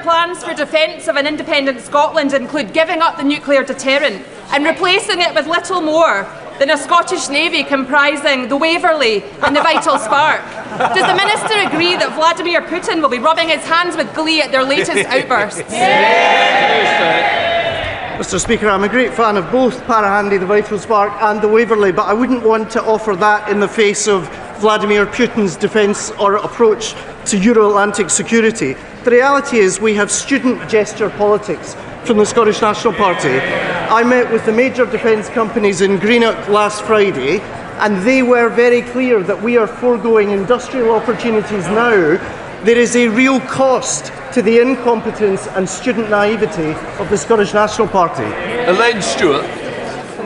plans for defence of an independent Scotland include giving up the nuclear deterrent and replacing it with little more than a Scottish Navy comprising the Waverley and the Vital Spark? Does the Minister agree that Vladimir Putin will be rubbing his hands with glee at their latest outbursts? Mr Speaker, I'm a great fan of both Parahandy, the Vital Spark and the Waverley, but I wouldn't want to offer that in the face of Vladimir Putin's defence or approach to Euro-Atlantic security. The reality is we have student gesture politics from the Scottish National Party. I met with the major defence companies in Greenock last Friday, and they were very clear that we are foregoing industrial opportunities now. There is a real cost to the incompetence and student naivety of the Scottish National Party. Elaine Stewart.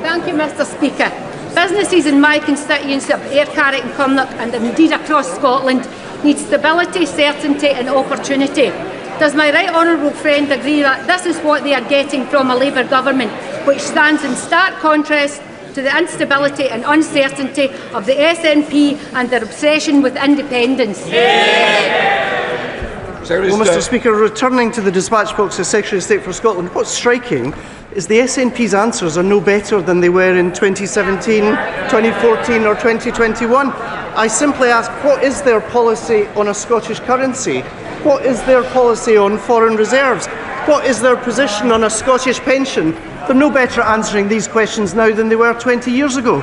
Thank you, Mr Speaker. Businesses in my constituency of Ayrcarrick and Cumnock, and indeed across Scotland, need stability, certainty and opportunity. Does my right honourable friend agree that this is what they are getting from a Labour government, which stands in stark contrast to the instability and uncertainty of the SNP and their obsession with independence? Well, Mr Speaker, returning to the dispatch box as Secretary of State for Scotland, what's striking is the SNP's answers are no better than they were in 2017, 2014 or 2021. I simply ask, what is their policy on a Scottish currency? What is their policy on foreign reserves? What is their position on a Scottish pension? They're no better answering these questions now than they were 20 years ago.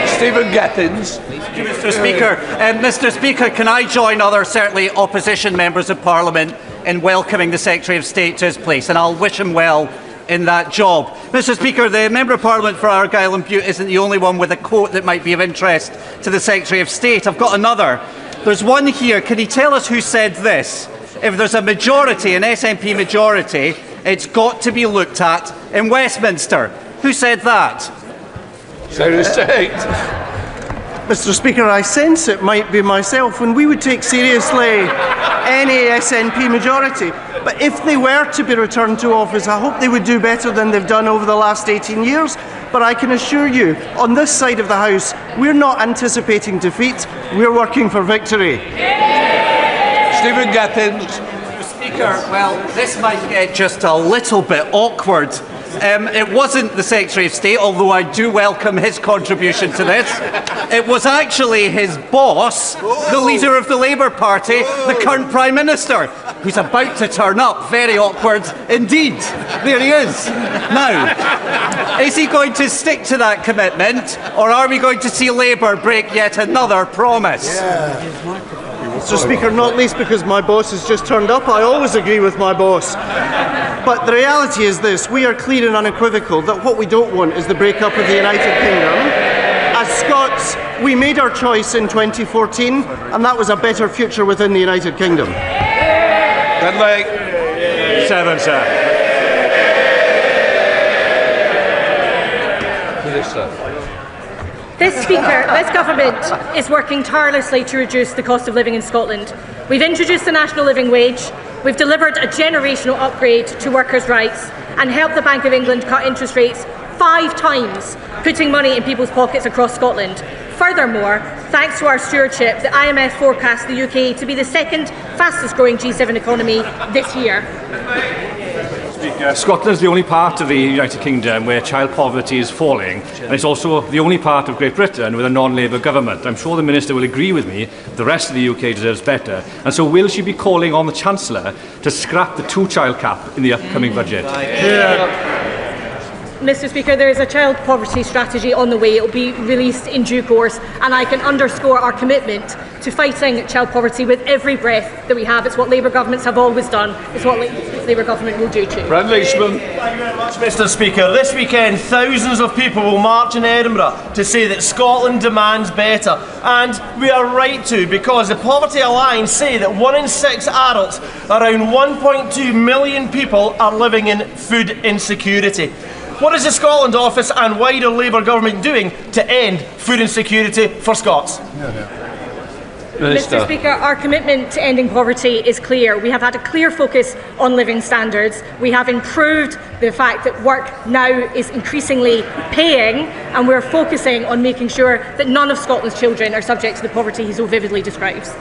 Stephen Gittins. Mr Speaker, can I join other certainly opposition members of Parliament in welcoming the Secretary of State to his place, and I'll wish him well in that job. Mr Speaker, the Member of Parliament for Argyll and Bute isn't the only one with a quote that might be of interest to the Secretary of State. I've got another. There's one here. Can he tell us who said this? If there's a majority, an SNP majority, it's got to be looked at in Westminster. Who said that? Secretary of State. Mr Speaker, I sense it might be myself, and we would take seriously any SNP majority. But if they were to be returned to office, I hope they would do better than they've done over the last 18 years. But I can assure you, on this side of the House, we're not anticipating defeat, we're working for victory. Stephen Gittins. Speaker, well, this might get just a little bit awkward. It wasn't the Secretary of State, although I do welcome his contribution to this. It was actually his boss, the leader of the Labour Party, the current Prime Minister, who's about to turn up. Very awkward indeed. There he is. Now, is he going to stick to that commitment, or are we going to see Labour break yet another promise? Mr Speaker, not least because my boss has just turned up. I always agree with my boss. But the reality is this: we are clear and unequivocal that what we don't want is the breakup of the United Kingdom. As Scots, we made our choice in 2014, and that was a better future within the United Kingdom. Seven, sir. This government is working tirelessly to reduce the cost of living in Scotland. We've introduced the national living wage, we've delivered a generational upgrade to workers' rights and helped the Bank of England cut interest rates 5 times, putting money in people's pockets across Scotland. Furthermore, thanks to our stewardship, the IMF forecasts the UK to be the second fastest growing G7 economy this year. Scotland is the only part of the United Kingdom where child poverty is falling, and it's also the only part of Great Britain with a non-Labour government. I'm sure the Minister will agree with me the rest of the UK deserves better. And so will she be calling on the Chancellor to scrap the 2-child cap in the upcoming budget? Mr Speaker, there is a child poverty strategy on the way. It will be released in due course, and I can underscore our commitment to fighting child poverty with every breath that we have. It's what Labour governments have always done. It's what Labour government will do too. Brad Leishman. Mr Speaker, this weekend thousands of people will march in Edinburgh to say that Scotland demands better, and we are right to, because the Poverty Alliance say that 1 in 6 adults, around 1.2 million people, are living in food insecurity. What is the Scotland Office and wider Labour government doing to end food insecurity for Scots? Mr Speaker, our commitment to ending poverty is clear. We have had a clear focus on living standards. We have improved the fact that work now is increasingly paying, and we're focusing on making sure that none of Scotland's children are subject to the poverty he so vividly describes.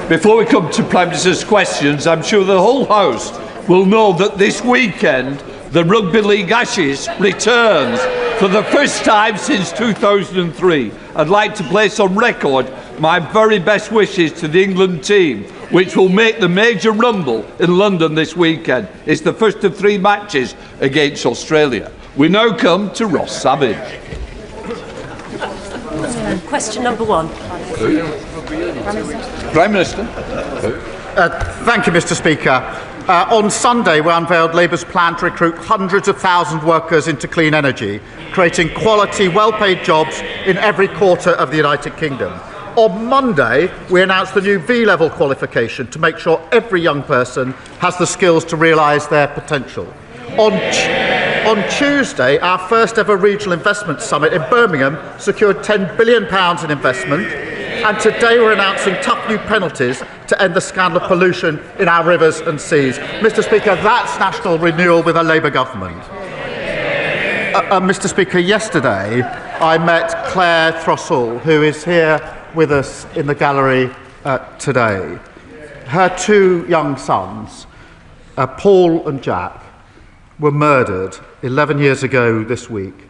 Before we come to Prime Minister's questions, I'm sure the whole House will know that this weekend the Rugby League Ashes returns for the first time since 2003. I'd like to place on record my very best wishes to the England team, which will make the major rumble in London this weekend. It's the first of 3 matches against Australia. We now come to Ross Savage. Question number 1. Prime Minister. Thank you, Mr. Speaker. On Sunday, we unveiled Labour's plan to recruit hundreds of thousands of workers into clean energy, creating quality, well-paid jobs in every quarter of the United Kingdom. On Monday, we announced the new V-level qualification to make sure every young person has the skills to realise their potential. On Tuesday, our first ever regional investment summit in Birmingham secured £10 billion in investment, and today we're announcing tough new penalties to end the scandal of pollution in our rivers and seas. Mr. Speaker, that's national renewal with a Labour government. Mr. Speaker, yesterday I met Claire Throssell, who is here with us in the gallery today. Her 2 young sons, Paul and Jack, were murdered 11 years ago this week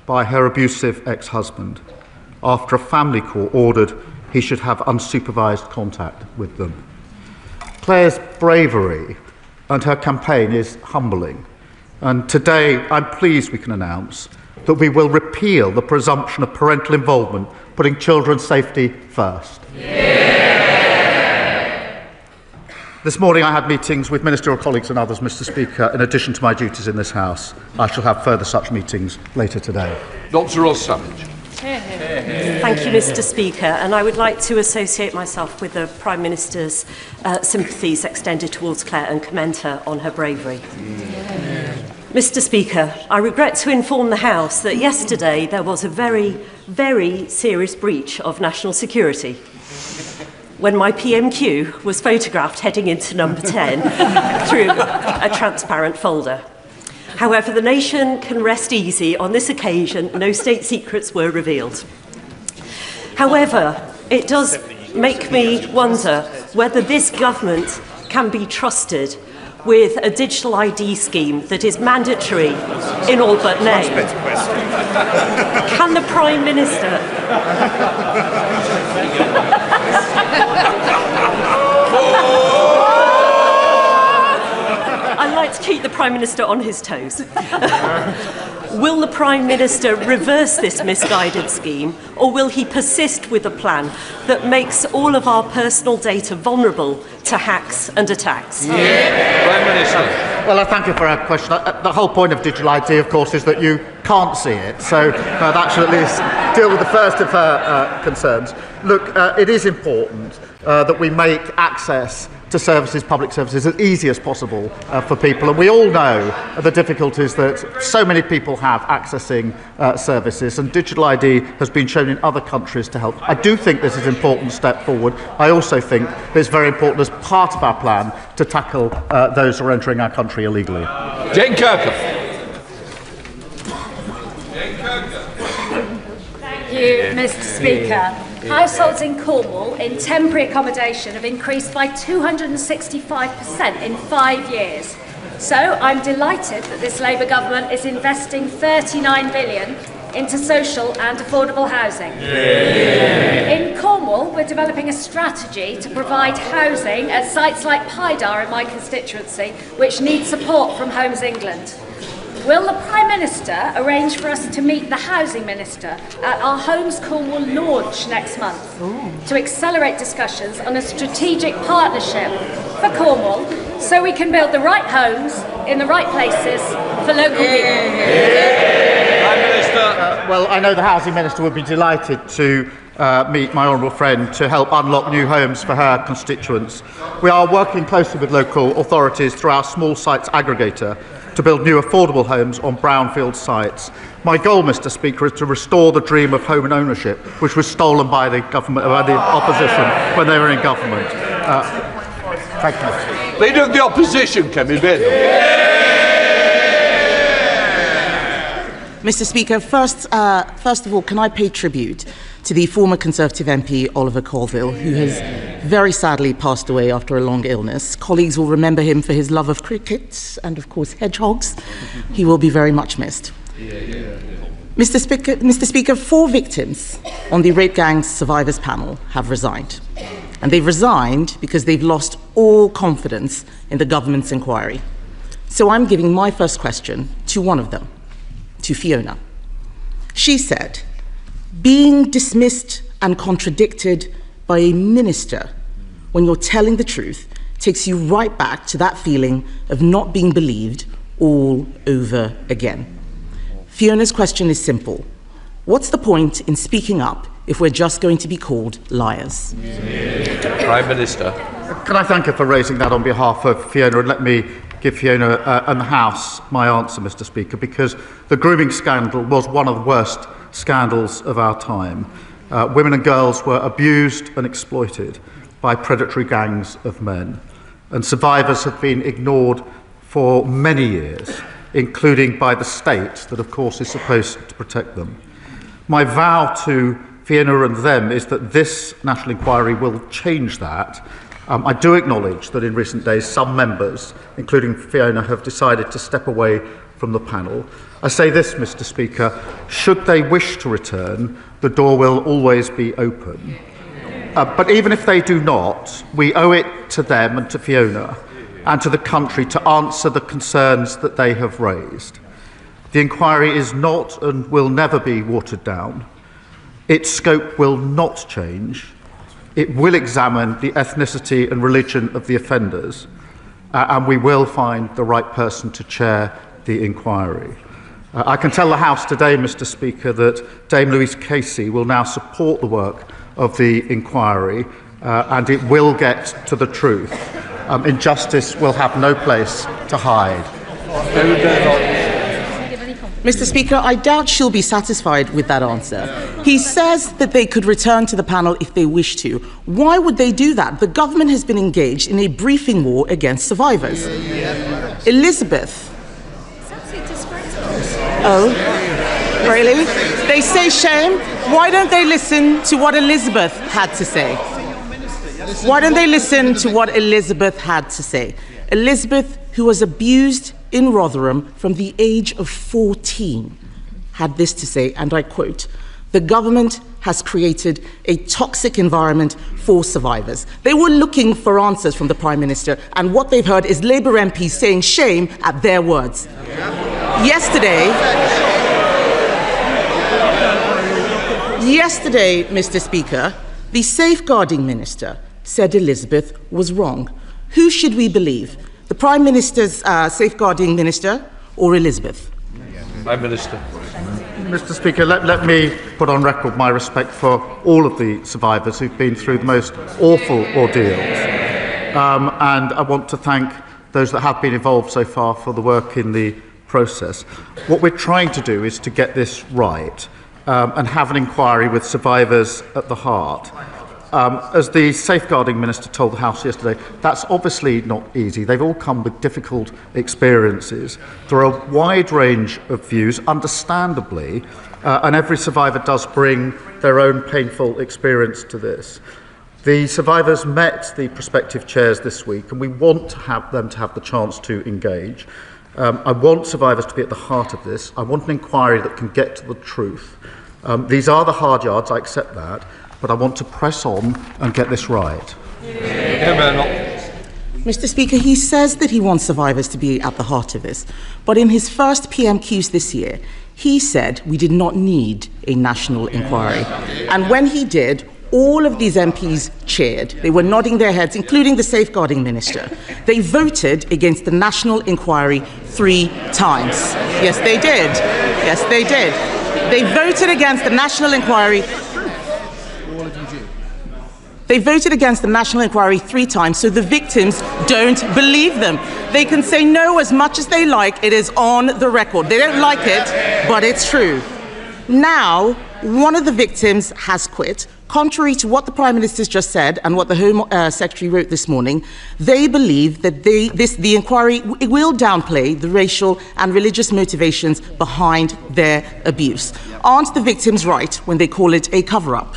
by her abusive ex-husband after a family court ordered he should have unsupervised contact with them. Claire's bravery and her campaign is humbling, and today I'm pleased we can announce that we will repeal the presumption of parental involvement, putting children's safety first. This morning I had meetings with ministerial colleagues and others, Mr. Speaker, in addition to my duties in this House. I shall have further such meetings later today. Dr. Ross Savage. Thank you, Mr. Speaker, and I would like to associate myself with the Prime Minister's sympathies extended towards Claire and commend her on her bravery. Mr. Speaker, I regret to inform the House that yesterday there was a very, very serious breach of national security when my PMQ was photographed heading into number 10 through a transparent folder. However, the nation can rest easy. On this occasion, no state secrets were revealed. However, it does make me wonder whether this government can be trusted with a digital ID scheme that is mandatory in all but name. Can the Prime Minister... I'd like to keep the Prime Minister on his toes. Will the Prime Minister reverse this misguided scheme, or will he persist with a plan that makes all of our personal data vulnerable to hacks and attacks? Prime Minister. Well, I thank you for our question. The whole point of digital ID, of course, is that you can't see it, so that should at least deal with the first of her concerns. Look, it is important that we make access to services, public services, as easy as possible for people. And we all know the difficulties that so many people have accessing services, and digital ID has been shown in other countries to help. I do think this is an important step forward. I also think it's very important as part of our plan to tackle those who are entering our country illegally. Jane Kirkham. Thank you, Mr. Speaker. Households in Cornwall in temporary accommodation have increased by 265% in 5 years. So I'm delighted that this Labour government is investing £39 billion into social and affordable housing. In Cornwall, we're developing a strategy to provide housing at sites like Pydar in my constituency, which need support from Homes England. Will the Prime Minister arrange for us to meet the Housing Minister at our Homes Cornwall launch next month to accelerate discussions on a strategic partnership for Cornwall so we can build the right homes in the right places for local people? Prime Minister. Well, I know the Housing Minister would be delighted to meet my honourable friend to help unlock new homes for her constituents. We are working closely with local authorities through our small sites aggregator to build new affordable homes on brownfield sites. My goal, Mr. Speaker, is to restore the dream of home and ownership, which was stolen by the government, by the opposition when they were in government. Thank you. Leader of the Opposition, Kemi Badenoch. Mr. Speaker, first of all, can I pay tribute to the former Conservative MP Oliver Colville, who has very sadly passed away after a long illness. Colleagues will remember him for his love of cricket and, of course, hedgehogs. He will be very much missed. Mr. Speaker, 4 victims on the Rape Gangs Survivors Panel have resigned. And they've resigned because they've lost all confidence in the government's inquiry. So I'm giving my first question to one of them, to Fiona. She said, being dismissed and contradicted by a minister when you're telling the truth takes you right back to that feeling of not being believed all over again. Fiona's question is simple. What's the point in speaking up if we're just going to be called liars? Prime Minister. Can I thank her for raising that on behalf of Fiona, and let me give Fiona and the House my answer, Mr. Speaker, because the grooming scandal was one of the worst scandals of our time. Women and girls were abused and exploited by predatory gangs of men, and survivors have been ignored for many years, including by the state that, of course, is supposed to protect them. My vow to Fiona and them is that this national inquiry will change that. I do acknowledge that in recent days some members, including Fiona, have decided to step away from the panel. I say this, Mr. Speaker, should they wish to return, the door will always be open. But even if they do not, we owe it to them and to Fiona and to the country to answer the concerns that they have raised. The inquiry is not and will never be watered down. Its scope will not change. It will examine the ethnicity and religion of the offenders, and we will find the right person to chair the inquiry. I can tell the House today, Mr. Speaker, that Dame Louise Casey will now support the work of the inquiry, and it will get to the truth. Injustice will have no place to hide. Mr. Speaker, I doubt she'll be satisfied with that answer. He says that they could return to the panel if they wish to. Why would they do that? The government has been engaged in a briefing war against survivors. Elizabeth. Oh, really? They say shame. Why don't they listen to what Elizabeth had to say? Why don't they listen to what Elizabeth had to say? Elizabeth, who was abused in Rotherham from the age of 14, had this to say, and I quote, "The government has created a toxic environment for survivors." They were looking for answers from the Prime Minister, and what they've heard is Labour MPs saying shame at their words. Yesterday, Mr. Speaker, the Safeguarding Minister said Elizabeth was wrong. Who should we believe? The Prime Minister's Safeguarding Minister or Elizabeth? Prime Minister. Mr. Speaker, let me put on record my respect for all of the survivors who've been through the most awful ordeals. And I want to thank those that have been involved so far for the work in the process. What we're trying to do is to get this right and have an inquiry with survivors at the heart. As the Safeguarding Minister told the House yesterday, that's obviously not easy. They've all come with difficult experiences. There are a wide range of views, understandably, and every survivor does bring their own painful experience to this. The survivors met the prospective chairs this week, and we want to have them to have the chance to engage. I want survivors to be at the heart of this. I want an inquiry that can get to the truth. These are the hard yards, I accept that, but I want to press on and get this right. Mr. Speaker, he says that he wants survivors to be at the heart of this, but in his first PMQs this year, he said we did not need a national inquiry. And when he did, all of these MPs cheered. They were nodding their heads, including the Safeguarding Minister. They voted against the national inquiry 3 times. Yes, they did. Yes, they did. They voted against the national inquiry. They voted against the national inquiry 3 times, so the victims don't believe them. They can say no as much as they like. It is on the record. They don't like it, but it's true. Now, one of the victims has quit. Contrary to what the Prime Minister's just said and what the Home Secretary wrote this morning, they believe that the inquiry will downplay the racial and religious motivations behind their abuse. Aren't the victims right when they call it a cover-up?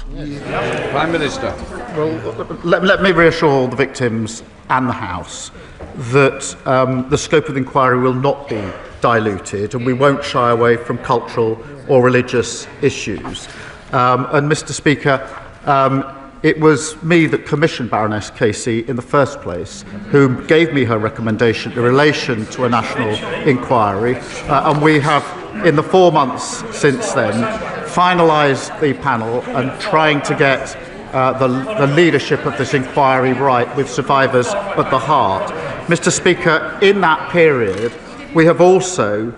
Prime Minister. Well, let me reassure the victims and the House that the scope of the inquiry will not be diluted, and we won't shy away from cultural or religious issues. And Mr. Speaker, it was me that commissioned Baroness Casey in the first place, who gave me her recommendation in relation to a national inquiry, and we have, in the 4 months since then, finalised the panel and trying to get the leadership of this inquiry right, with survivors at the heart. Mr. Speaker, in that period, we have also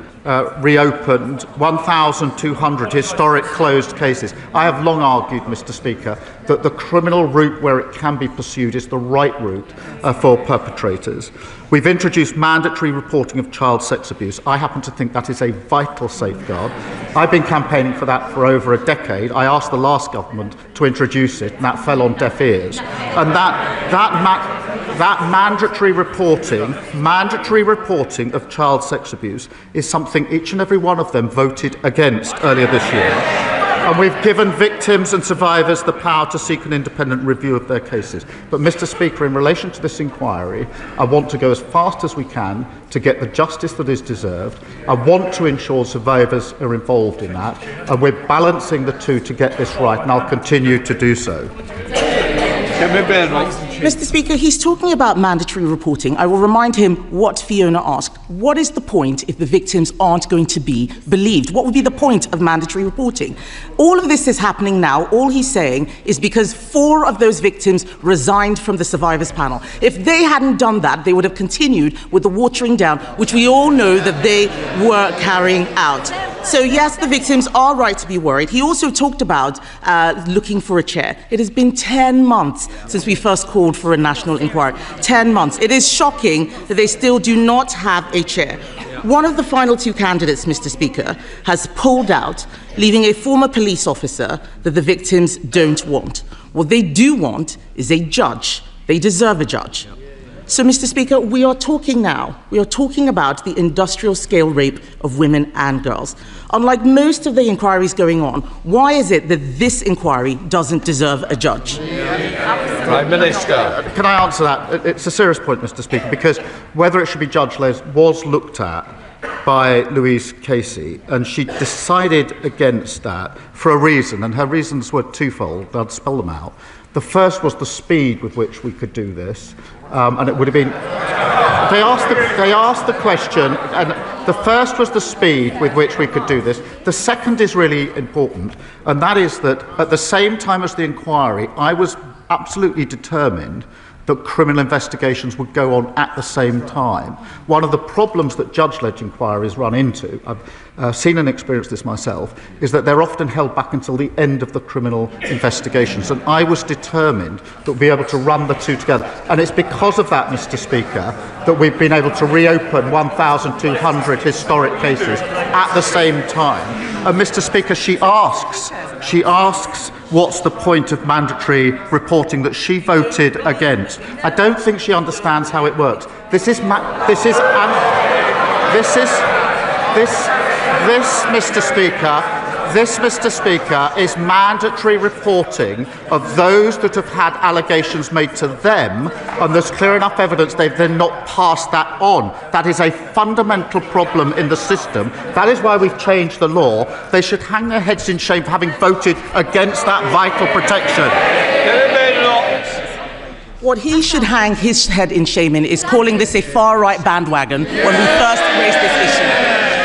reopened 1,200 historic closed cases. I have long argued, Mr. Speaker, that the criminal route where it can be pursued is the right route for perpetrators. We've introduced mandatory reporting of child sex abuse. I happen to think that is a vital safeguard. I've been campaigning for that for over a decade. I asked the last government to introduce it, and that fell on deaf ears. And that mandatory reporting of child sex abuse is something each and every one of them voted against earlier this year. And we've given victims and survivors the power to seek an independent review of their cases. But, Mr. Speaker, in relation to this inquiry, I want to go as fast as we can to get the justice that is deserved. I want to ensure survivors are involved in that, and we're balancing the two to get this right, and I'll continue to do so. Mr. Speaker, he's talking about mandatory reporting. I will remind him what Fiona asked. What is the point if the victims aren't going to be believed? What would be the point of mandatory reporting? All of this is happening now. All he's saying is because 4 of those victims resigned from the survivors panel. If they hadn't done that, they would have continued with the watering down, which we all know that they were carrying out. So yes, the victims are right to be worried. He also talked about looking for a chair. It has been 10 months since we first called for a national inquiry. 10 months. It is shocking that they still do not have a chair. One of the final 2 candidates, Mr. Speaker, has pulled out, leaving a former police officer that the victims don't want. What they do want is a judge. They deserve a judge. So, Mr. Speaker, we are talking now. We are talking about the industrial scale rape of women and girls. Unlike most of the inquiries going on, why is it that this inquiry doesn't deserve a judge? Prime Minister. Can I answer that? It's a serious point, Mr. Speaker, because whether it should be judge-led was looked at by Louise Casey, and she decided against that for a reason, and her reasons were twofold. I'll spell them out. The first was the speed with which we could do this, and it would have been... They asked the question, and the first was the speed with which we could do this. The second is really important, and that is that at the same time as the inquiry, I was absolutely determined that criminal investigations would go on at the same time. One of the problems that judge-led inquiries run into, I've seen and experienced this myself, is that they're often held back until the end of the criminal investigations. And I was determined that we'd be able to run the two together. And it's because of that, Mr. Speaker, that we've been able to reopen 1,200 historic cases at the same time. And Mr. Speaker, she asks, what's the point of mandatory reporting that she voted against? I don't think she understands how it works. This, Mr. Speaker, is mandatory reporting of those that have had allegations made to them, and there's clear enough evidence they've then not passed that on. That is a fundamental problem in the system. That is why we've changed the law. They should hang their heads in shame for having voted against that vital protection. What he should hang his head in shame in is calling this a far-right bandwagon when we first raised this issue.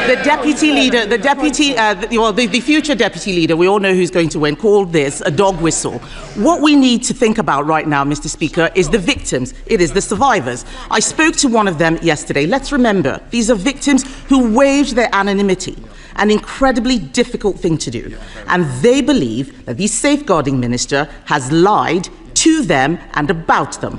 The deputy leader, the future deputy leader, we all know who's going to win, called this a dog whistle. What we need to think about right now, Mr. Speaker, is the victims. It is the survivors. I spoke to one of them yesterday. Let's remember, these are victims who waived their anonymity, an incredibly difficult thing to do. And they believe that the safeguarding minister has lied to them and about them.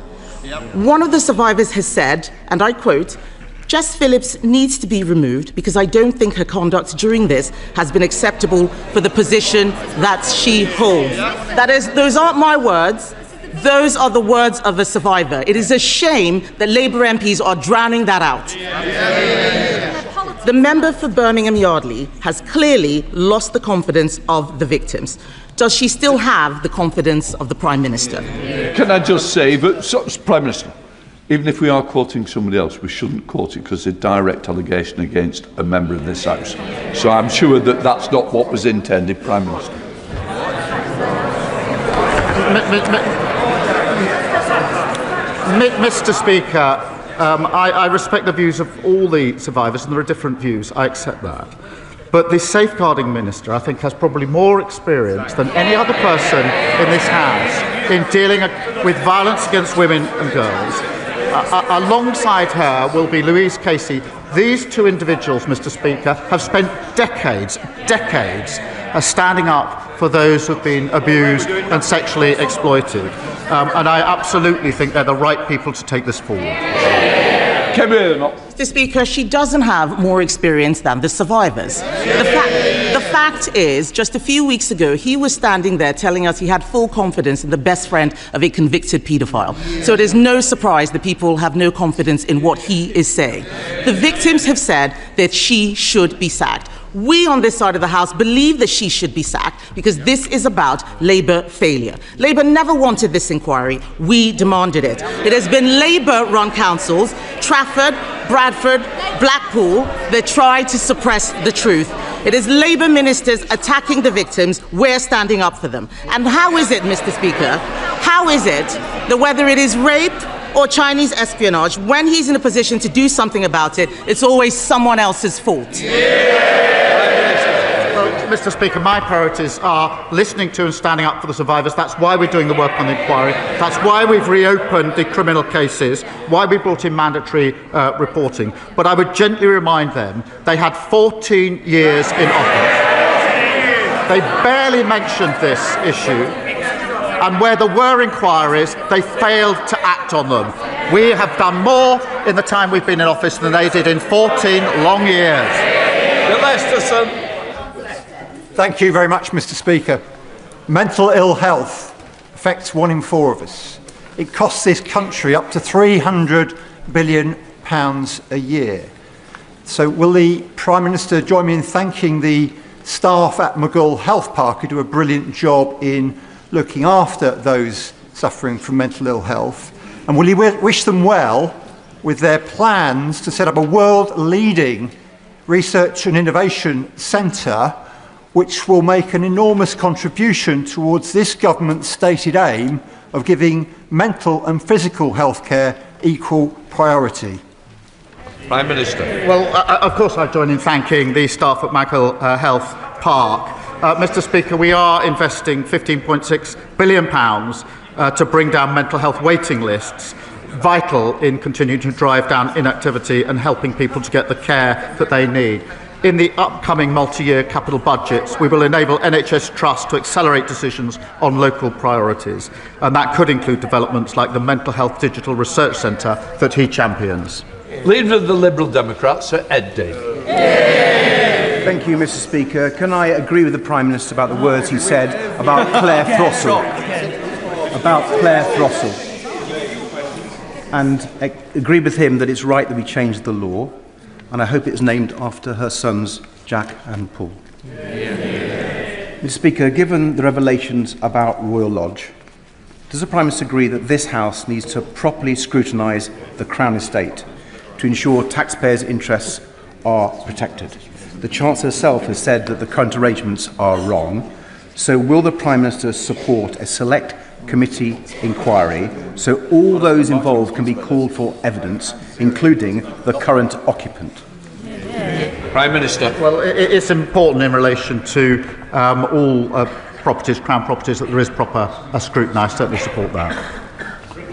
One of the survivors has said, and I quote, "Jess Phillips needs to be removed because I don't think her conduct during this has been acceptable for the position that she holds." Those aren't my words. Those are the words of a survivor. It is a shame that Labour MPs are drowning that out. The member for Birmingham Yardley has clearly lost the confidence of the victims. does she still have the confidence of the Prime Minister? Can I just say, Prime Minister, even if we are quoting somebody else, we shouldn't quote it because it's a direct allegation against a member of this House. So I'm sure that that's not what was intended, Prime Minister. Mr. Speaker, I respect the views of all the survivors, and there are different views. I accept that. But the safeguarding minister, I think, has probably more experience than any other person in this House in dealing with violence against women and girls. Alongside her will be Louise Casey. These two individuals, Mr. Speaker, have spent decades standing up for those who have been abused and sexually exploited. And I absolutely think they're the right people to take this forward. Mr. Speaker, she doesn't have more experience than the survivors. The fact is, just a few weeks ago, he was standing there telling us he had full confidence in the best friend of a convicted paedophile. So it is no surprise that people have no confidence in what he is saying. The victims have said that she should be sacked. We on this side of the House believe that she should be sacked because this is about Labour failure. Labour never wanted this inquiry. We demanded it. It has been Labour-run councils, Trafford, Bradford, Blackpool, that tried to suppress the truth. It is Labour ministers attacking the victims. We're standing up for them. And how is it, Mr. Speaker, how is it that whether it is rape or Chinese espionage, when he's in a position to do something about it, it's always someone else's fault? Well, Mr. Speaker, my priorities are listening to and standing up for the survivors. That's why we're doing the work on the inquiry. That's why we've reopened the criminal cases, why we brought in mandatory reporting. But I would gently remind them they had 14 years in office. They barely mentioned this issue. And where there were inquiries, they failed to act on them. We have done more in the time we've been in office than they did in 14 long years. Thank you very much, Mr. Speaker. Mental ill health affects 1 in 4 of us. It costs this country up to £300 billion a year. So will the Prime Minister join me in thanking the staff at McGill Health Park who do a brilliant job in looking after those suffering from mental ill health? And will he wish them well with their plans to set up a world-leading research and innovation centre which will make an enormous contribution towards this government's stated aim of giving mental and physical health care equal priority? Prime Minister. Well, of course I join in thanking the staff at McGill Health Park. Mr. Speaker, we are investing £15.6 billion to bring down mental health waiting lists, vital in continuing to drive down inactivity and helping people to get the care that they need. In the upcoming multi-year capital budgets, we will enable NHS Trust to accelerate decisions on local priorities, and that could include developments like the Mental Health Digital Research Centre that he champions. Leader of the Liberal Democrats, Sir Ed Davey. Thank you, Mr. Speaker. Can I agree with the Prime Minister about the words he said about Claire Frossell? And agree with him that it's right that we change the law, and I hope it's named after her sons, Jack and Paul. Mr. Speaker, given the revelations about Royal Lodge, does the Prime Minister agree that this House needs to properly scrutinise the Crown Estate to ensure taxpayers' interests are protected? The Chancellor herself has said that the current arrangements are wrong, so will the Prime Minister support a select committee inquiry so all those involved can be called for evidence, including the current occupant? Prime Minister. Well, it's important in relation to all properties, Crown properties, that there is proper scrutiny. I certainly support that.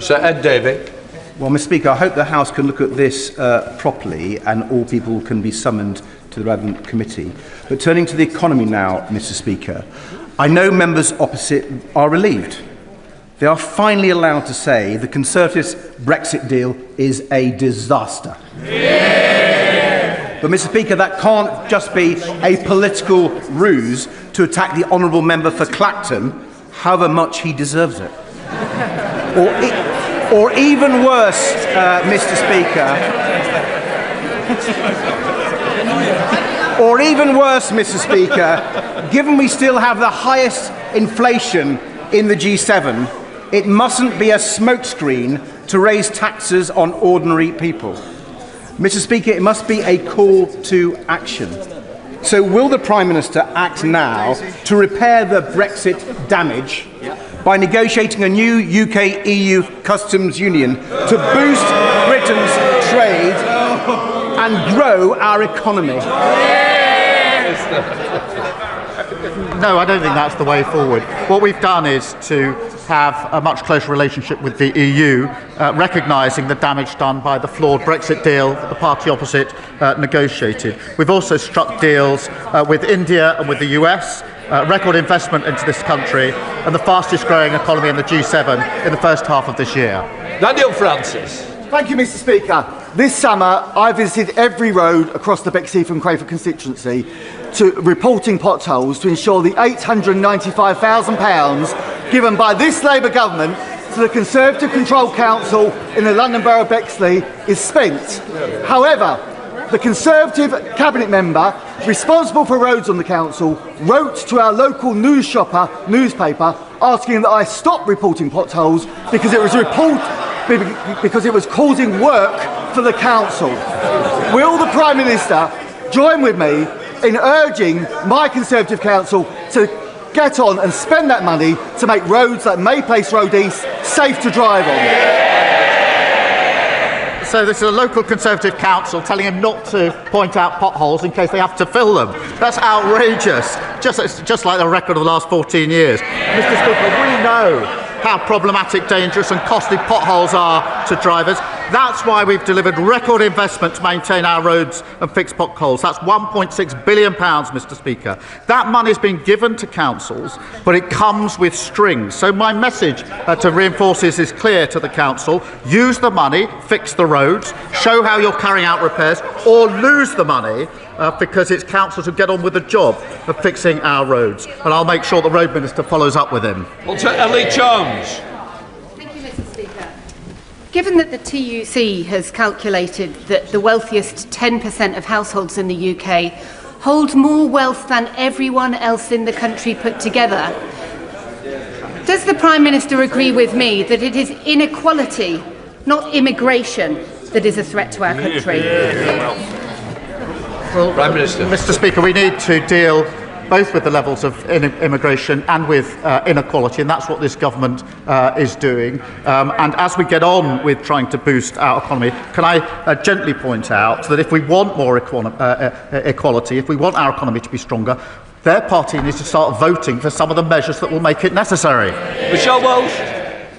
Sir Ed Davey. Well, Mr. Speaker, I hope the House can look at this properly and all people can be summoned to the relevant committee. But turning to the economy now, Mr. Speaker, I know members opposite are relieved. They are finally allowed to say the Conservatives' Brexit deal is a disaster. Yeah. But, Mr. Speaker, that can't just be a political ruse to attack the honourable member for Clacton, however much he deserves it. Or even worse, Mr. Speaker, or even worse, Mr. Speaker, given we still have the highest inflation in the G7, it mustn't be a smokescreen to raise taxes on ordinary people. Mr. Speaker, it must be a call to action. So will the Prime Minister act now to repair the Brexit damage by negotiating a new UK-EU customs union to boost Britain's trade and grow our economy? No, I don't think that's the way forward. What we've done is to have a much closer relationship with the EU, recognising the damage done by the flawed Brexit deal that the party opposite negotiated. We've also struck deals with India and with the US, record investment into this country, and the fastest growing economy in the G7 in the first half of this year. Daniel Francis. Thank you, Mr. Speaker. This summer, I visited every road across the Bexley and Crayford constituency to reporting potholes to ensure the £895,000 given by this Labour government to the Conservative controlled council in the London Borough of Bexley is spent. However, the Conservative cabinet member responsible for roads on the council wrote to our local newspaper asking that I stop reporting potholes because it was causing work for the council. Will the Prime Minister join with me in urging my Conservative council to get on and spend that money to make roads like May Place Road East safe to drive on? So this is a local Conservative council telling him not to point out potholes in case they have to fill them. That's outrageous, just like the record of the last 14 years. Mr. Speaker, we know how problematic, dangerous and costly potholes are to drivers. That's why we've delivered record investment to maintain our roads and fix potholes. That's £1.6 billion, Mr. Speaker. That money's been given to councils, but it comes with strings. So my message to reinforce this is clear to the council. Use the money, fix the roads, show how you're carrying out repairs, or lose the money because it's councils who get on with the job of fixing our roads. And I'll make sure the Road Minister follows up with him. Ellie Jones. Thank you, Mr. Speaker. Given that the TUC has calculated that the wealthiest 10% of households in the UK hold more wealth than everyone else in the country put together, does the Prime Minister agree with me that it is inequality, not immigration, that is a threat to our country? Well, Prime Minister. Mr. Speaker, we need to deal both with the levels of immigration and with inequality, and that's what this government is doing. And as we get on with trying to boost our economy, can I gently point out that if we want more equality, if we want our economy to be stronger, their party needs to start voting for some of the measures that will make it necessary. Michelle Walsh.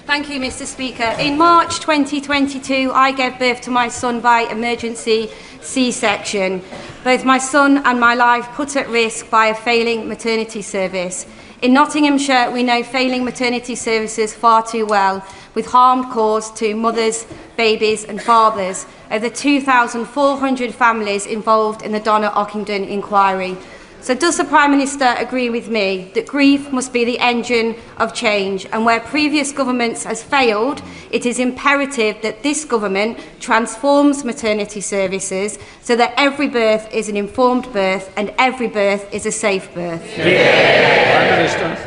Thank you, Mr. Speaker. In March 2022, I gave birth to my son by emergency C-section. Both my son and my life put at risk by a failing maternity service. In Nottinghamshire, we know failing maternity services far too well, with harm caused to mothers, babies and fathers. Over 2,400 families involved in the Donna Ockington inquiry. So does the Prime Minister agree with me that grief must be the engine of change, and where previous governments has failed, it is imperative that this government transforms maternity services so that every birth is an informed birth and every birth is a safe birth? Prime Minister.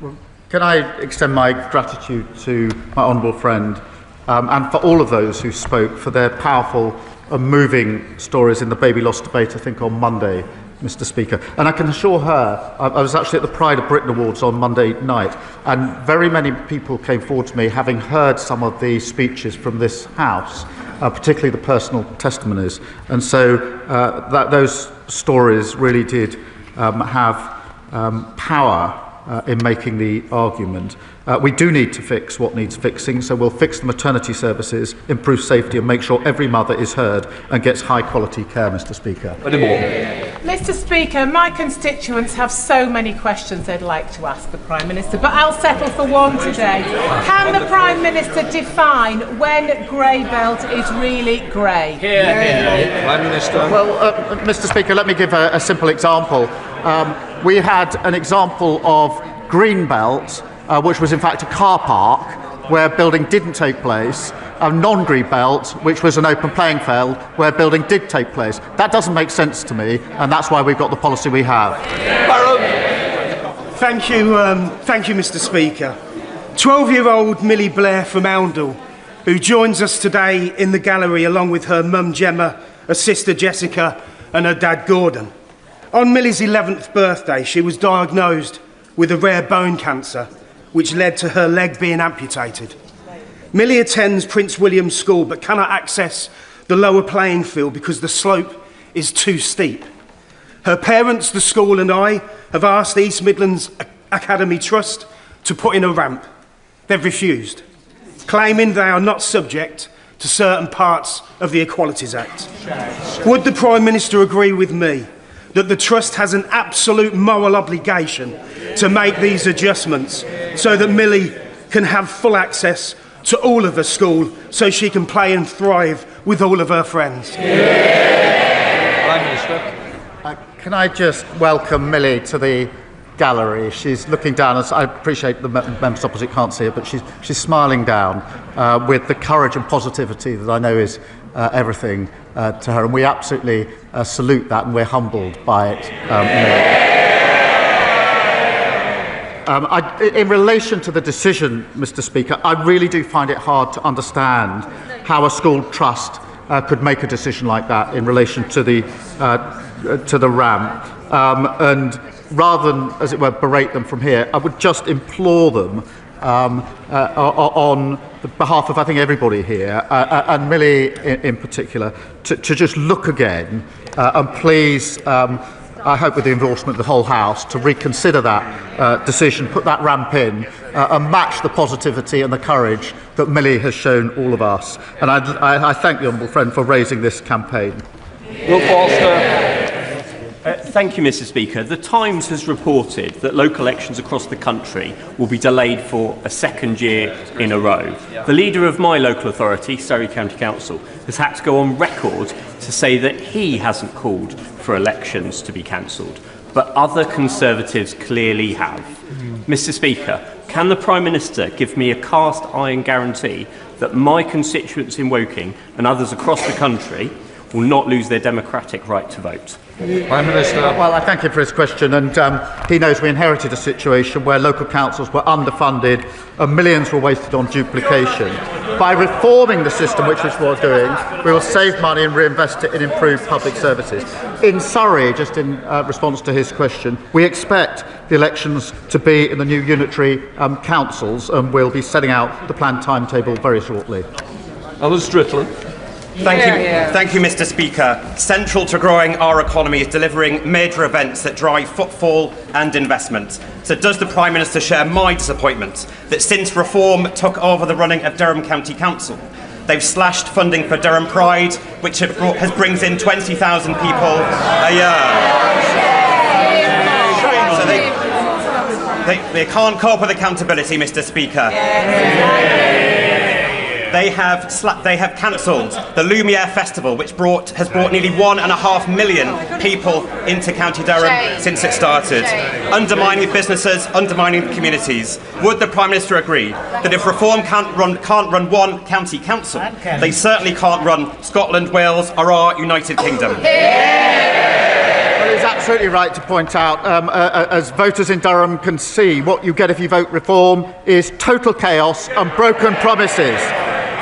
Well, can I extend my gratitude to my honourable friend and for all of those who spoke for their powerful and moving stories in the baby loss debate, I think, on Monday, Mr. Speaker. And I can assure her, I was actually at the Pride of Britain Awards on Monday night, and very many people came forward to me having heard some of the speeches from this House, particularly the personal testimonies. And so those stories really did have power in making the argument. We do need to fix what needs fixing, so we'll fix the maternity services, improve safety and make sure every mother is heard and gets high quality care, Mr. Speaker. Mr. Speaker, my constituents have so many questions they'd like to ask the Prime Minister, but I'll settle for one today. Can the Prime Minister define when grey belt is really grey? Prime Minister. Well, Mr. Speaker, let me give a simple example. We had an example of green belt, which was in fact a car park where building didn't take place, a non-green belt, which was an open playing field where building did take place. That doesn't make sense to me, and that's why we've got the policy we have. Thank you, Mr. Speaker. 12-year-old Millie Blair from Oundle, who joins us today in the gallery along with her mum Gemma, her sister Jessica and her dad Gordon. On Millie's 11th birthday, she was diagnosed with a rare bone cancer, which led to her leg being amputated. Millie attends Prince William School but cannot access the lower playing field because the slope is too steep. Her parents, the school and I have asked East Midlands Academy Trust to put in a ramp. They've refused, claiming they are not subject to certain parts of the Equalities Act. Would the Prime Minister agree with me that the Trust has an absolute moral obligation to make these adjustments so that Millie can have full access to all of her school so she can play and thrive with all of her friends? Prime Minister. Can I just welcome Millie to the gallery? She's looking down, as I appreciate the members opposite can't see it, but she's smiling down with the courage and positivity that I know is everything to her, and we absolutely salute that, and we're humbled by it. In relation to the decision, Mr. Speaker, I really do find it hard to understand how a school trust could make a decision like that in relation to the ramp. And rather than, as it were, berate them from here, I would just implore them on behalf of, I think, everybody here, and Millie in particular, to just look again and please, I hope with the endorsement of the whole House, to reconsider that decision, put that ramp in, and match the positivity and the courage that Millie has shown all of us. And I thank the honourable friend for raising this campaign. Will Foster. Thank you, Mr. Speaker. The Times has reported that local elections across the country will be delayed for a second year in a row. The leader of my local authority, Surrey County Council, has had to go on record to say that he hasn't called for elections to be cancelled, but other Conservatives clearly have. Mr. Speaker, can the Prime Minister give me a cast iron guarantee that my constituents in Woking and others across the country will not lose their democratic right to vote? Prime Minister. Well, I thank him for his question, and he knows we inherited a situation where local councils were underfunded and millions were wasted on duplication. By reforming the system, which is what we're doing, we will save money and reinvest it in improved public services. In Surrey, just in response to his question, we expect the elections to be in the new unitary councils, and we'll be setting out the planned timetable very shortly. Alan Strickland. Thank you, Mr. Speaker. Central to growing our economy is delivering major events that drive footfall and investment. So does the Prime Minister share my disappointment that since Reform took over the running of Durham County Council, they've slashed funding for Durham Pride, which brings in 20,000 people a year. So they can't cope with accountability, Mr. Speaker. They have cancelled the Lumiere Festival, which has brought nearly 1.5 million people into County Durham since it started, undermining businesses, undermining communities. Would the Prime Minister agree that if Reform can't run one county council, they certainly can't run Scotland, Wales or our United Kingdom? Well, he's absolutely right to point out, as voters in Durham can see, what you get if you vote Reform is total chaos and broken promises.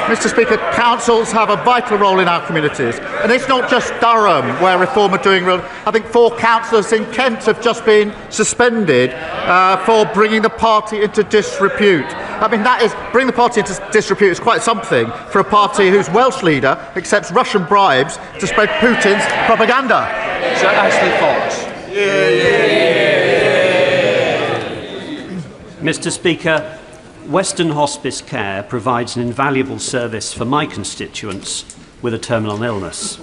Mr. Speaker, councils have a vital role in our communities, and it's not just Durham where Reform are doing real. I think 4 councillors in Kent have just been suspended for bringing the party into disrepute. I mean, bring the party into disrepute is quite something for a party whose Welsh leader accepts Russian bribes to spread Putin's propaganda. Sir Ashley Fox. Mr. Speaker, Western Hospice Care provides an invaluable service for my constituents with a terminal illness.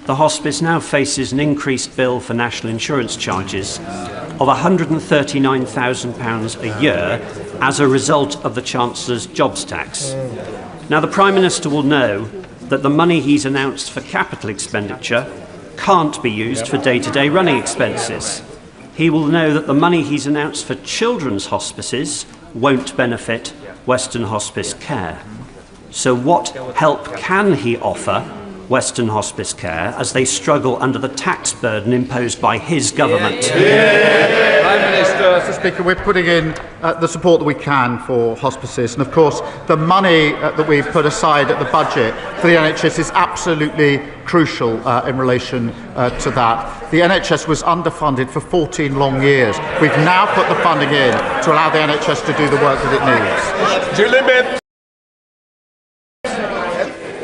The hospice now faces an increased bill for national insurance charges of £139,000 a year as a result of the Chancellor's jobs tax. Now, the Prime Minister will know that the money he's announced for capital expenditure can't be used for day-to-day running expenses. He will know that the money he's announced for children's hospices won't benefit Western Hospice Care. So what help can he offer Western Hospice Care as they struggle under the tax burden imposed by his government? Prime Minister. Mr. Speaker, we're putting in the support that we can for hospices. And of course, the money that we've put aside at the budget for the NHS is absolutely crucial in relation to that. The NHS was underfunded for 14 long years. We've now put the funding in to allow the NHS to do the work that it needs. Julie Bibb.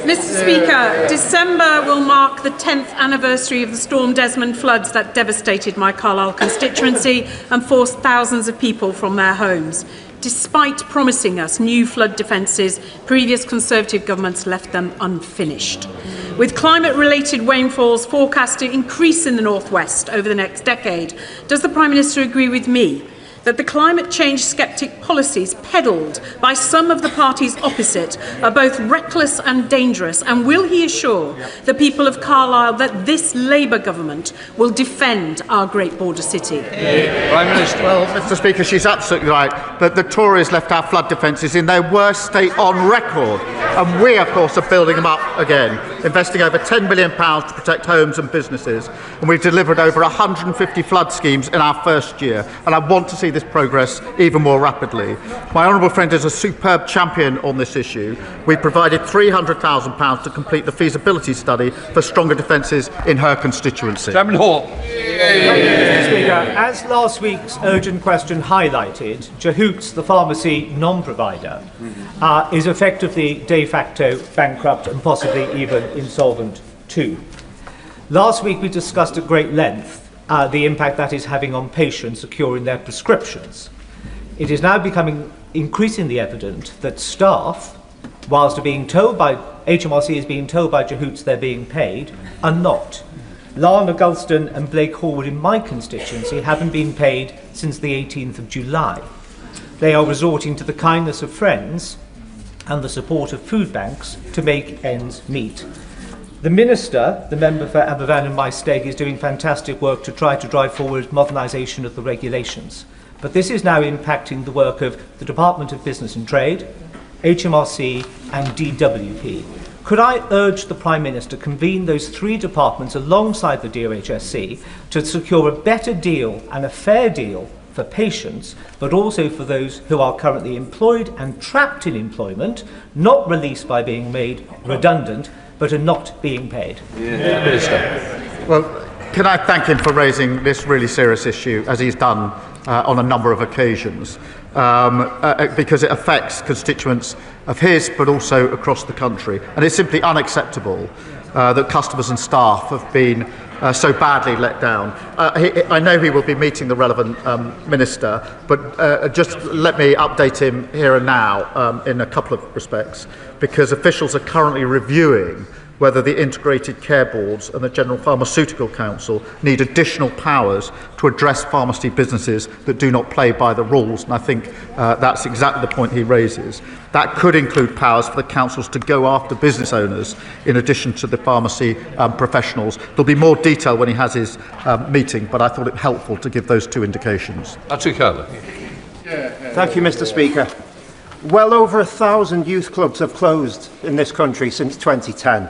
Mr. Speaker, December will mark the 10th anniversary of the Storm Desmond floods that devastated my Carlisle constituency and forced thousands of people from their homes. Despite promising us new flood defences, previous Conservative governments left them unfinished. With climate-related rainfalls forecast to increase in the North West over the next decade, does the Prime Minister agree with me that the climate change sceptic policies peddled by some of the parties opposite are both reckless and dangerous, and will he assure the people of Carlisle that this Labour government will defend our great border city? Prime Minister. Well, Mr. Speaker, she's absolutely right that the Tories left our flood defences in their worst state on record, and we, of course, are building them up again, investing over £10 million to protect homes and businesses, and we've delivered over 150 flood schemes in our first year, and I want to see this progress even more rapidly. My honourable friend is a superb champion on this issue. We provided £300,000 to complete the feasibility study for stronger defences in her constituency. Chairman Hall. Mr. Speaker, as last week's urgent question highlighted, Jehoots, the pharmacy non-provider, is effectively de facto bankrupt and possibly even insolvent too. Last week we discussed at great length the impact that is having on patients securing their prescriptions. It is now becoming increasingly evident that staff, whilst being told by HMRC is being told by Jehoots they're being paid, are not. Lana Gulston and Blake Horwood in my constituency haven't been paid since the 18th of July. They are resorting to the kindness of friends and the support of food banks to make ends meet. The Minister, the member for Aberfan and my steg, is doing fantastic work to try to drive forward modernisation of the regulations. But this is now impacting the work of the Department of Business and Trade, HMRC and DWP. Could I urge the Prime Minister to convene those three departments alongside the DOHSC to secure a better deal and a fair deal for patients, but also for those who are currently employed and trapped in employment, not released by being made redundant, but are not being paid? Well, can I thank him for raising this really serious issue, as he's done on a number of occasions, because it affects constituents of his, but also across the country. And it's simply unacceptable that customers and staff have been so badly let down. I know he will be meeting the relevant minister, but just let me update him here and now in a couple of respects, because officials are currently reviewing whether the Integrated Care Boards and the General Pharmaceutical Council need additional powers to address pharmacy businesses that do not play by the rules, and I think that's exactly the point he raises. That could include powers for the councils to go after business owners in addition to the pharmacy professionals. There'll be more detail when he has his meeting, but I thought it helpful to give those two indications. Thank you, Mr. Speaker. Well over 1,000 youth clubs have closed in this country since 2010,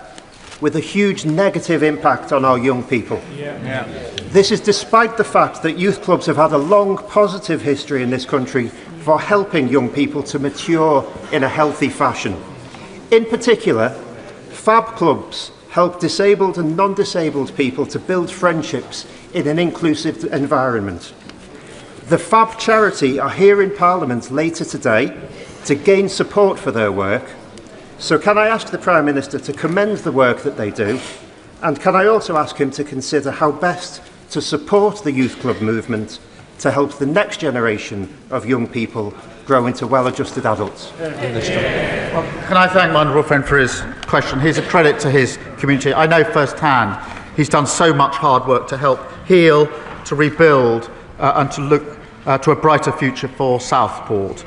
with a huge negative impact on our young people. This is despite the fact that youth clubs have had a long positive history in this country for helping young people to mature in a healthy fashion. In particular, FAB clubs help disabled and non-disabled people to build friendships in an inclusive environment. The FAB charity are here in Parliament later today to gain support for their work. So can I ask the Prime Minister to commend the work that they do, and can I also ask him to consider how best to support the youth club movement to help the next generation of young people grow into well-adjusted adults? Well, can I thank my honourable friend for his question? He's a credit to his community. I know firsthand he's done so much hard work to help heal, to rebuild and to look to a brighter future for Southport.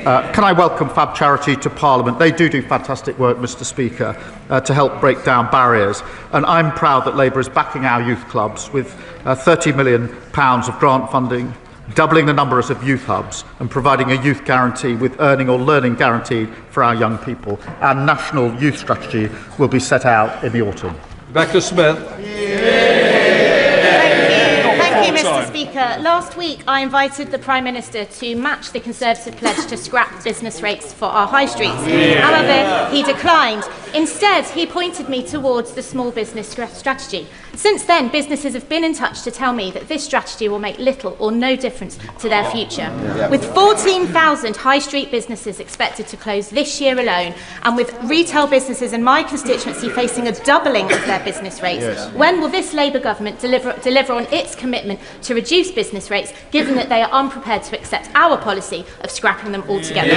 Can I welcome FAB Charity to Parliament? They do fantastic work, Mr. Speaker, to help break down barriers. And I'm proud that Labour is backing our youth clubs with £30 million of grant funding, doubling the numbers of youth hubs and providing a youth guarantee with earning or learning guaranteed for our young people. Our national youth strategy will be set out in the autumn. Rebecca Smith. Thank you, you, Mr. Speaker. Last week, I invited the Prime Minister to match the Conservative pledge to scrap business rates for our high streets. However, he declined. Instead, he pointed me towards the small business strategy. Since then, businesses have been in touch to tell me that this strategy will make little or no difference to their future. With 14,000 high street businesses expected to close this year alone, and with retail businesses in my constituency facing a doubling of their business rates, when will this Labour government deliver on its commitment to reduce business rates, given that they are unprepared to accept our policy of scrapping them altogether?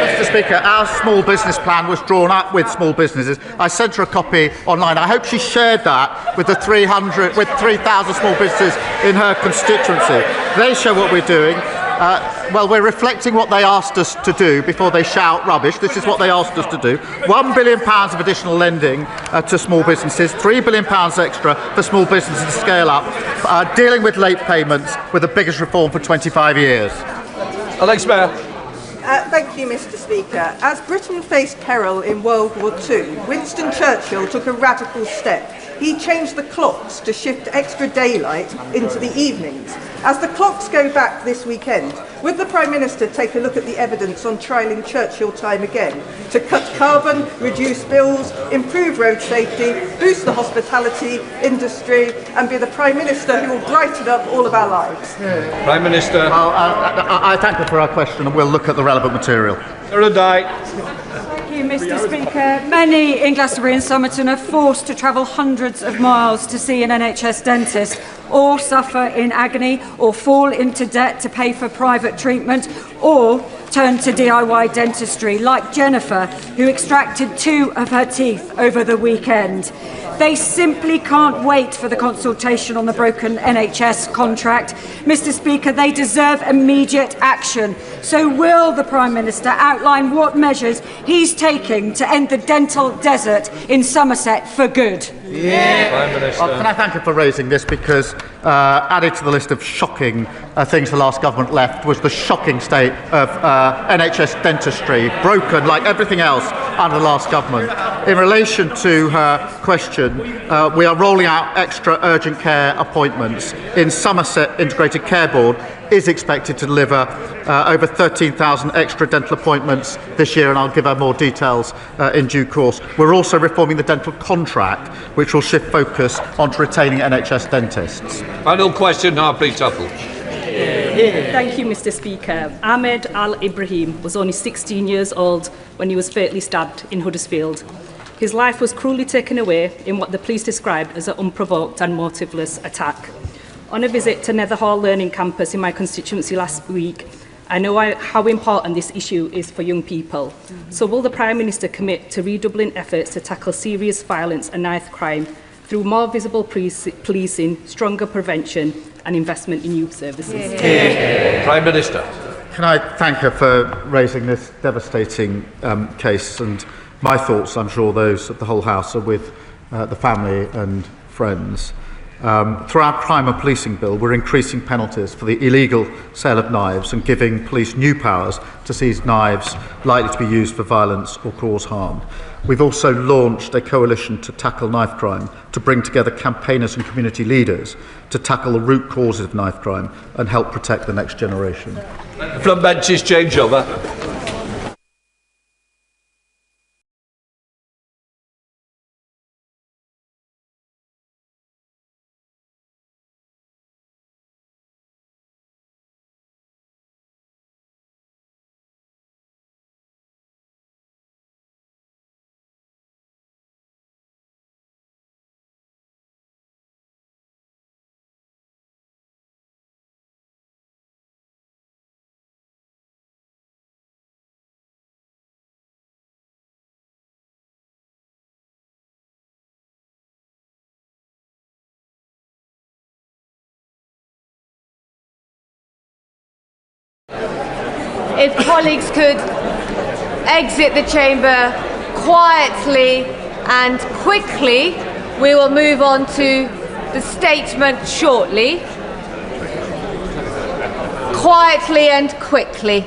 Mr. Speaker, our small business plan was drawn up with small businesses. I sent her a copy online. I hope she shared that with the 3,000 small businesses in her constituency. They show what we're doing. Well, we're reflecting what they asked us to do before they shout rubbish. This is what they asked us to do. £1 billion of additional lending to small businesses, £3 billion extra for small businesses to scale up, dealing with late payments with the biggest reform for 25 years. Alex Mayor. Thank you, Mr. Speaker. As Britain faced peril in World War II, Winston Churchill took a radical step. He changed the clocks to shift extra daylight into the evenings. As the clocks go back this weekend, would the Prime Minister take a look at the evidence on trialling Churchill time again to cut carbon, reduce bills, improve road safety, boost the hospitality industry, and be the Prime Minister who will brighten up all of our lives? Prime Minister. Well, I thank her for her question, and we'll look at the relevant material. Thank you, Mr. Speaker. Many in Glastonbury and Somerton are forced to travel hundreds of miles to see an NHS dentist, or suffer in agony, or fall into debt to pay for private treatment, or turn to DIY dentistry, like Jennifer, who extracted 2 of her teeth over the weekend. They simply can't wait for the consultation on the broken NHS contract. Mr. Speaker, they deserve immediate action. So will the Prime Minister outline what measures he's taking to end the dental desert in Somerset for good? Prime Minister. Well, can I thank her for raising this, because added to the list of shocking things the last government left was the shocking state of NHS dentistry, broken like everything else under the last government. In relation to her question, we are rolling out extra urgent care appointments. In Somerset, Integrated Care Board is expected to deliver over 13,000 extra dental appointments this year, and I'll give her more details in due course. We're also reforming the dental contract, which will shift focus onto retaining NHS dentists. Final question, Harpreet Tuffle. Thank you, Mr. Speaker. Ahmed Al-Ibrahim was only 16 years old when he was fatally stabbed in Huddersfield. His life was cruelly taken away in what the police described as an unprovoked and motiveless attack. On a visit to Netherhall Learning Campus in my constituency last week, I know how important this issue is for young people. So will the Prime Minister commit to redoubling efforts to tackle serious violence and knife crime through more visible policing, stronger prevention and investment in youth services? Prime Minister. Can I thank her for raising this devastating case, and my thoughts, I'm sure those of the whole House, are with the family and friends. Through our crime and policing bill, we're increasing penalties for the illegal sale of knives and giving police new powers to seize knives likely to be used for violence or cause harm. We've also launched a coalition to tackle knife crime, to bring together campaigners and community leaders to tackle the root causes of knife crime and help protect the next generation. From benches, change over. If colleagues could exit the chamber quietly and quickly, we will move on to the statement shortly. Quietly and quickly.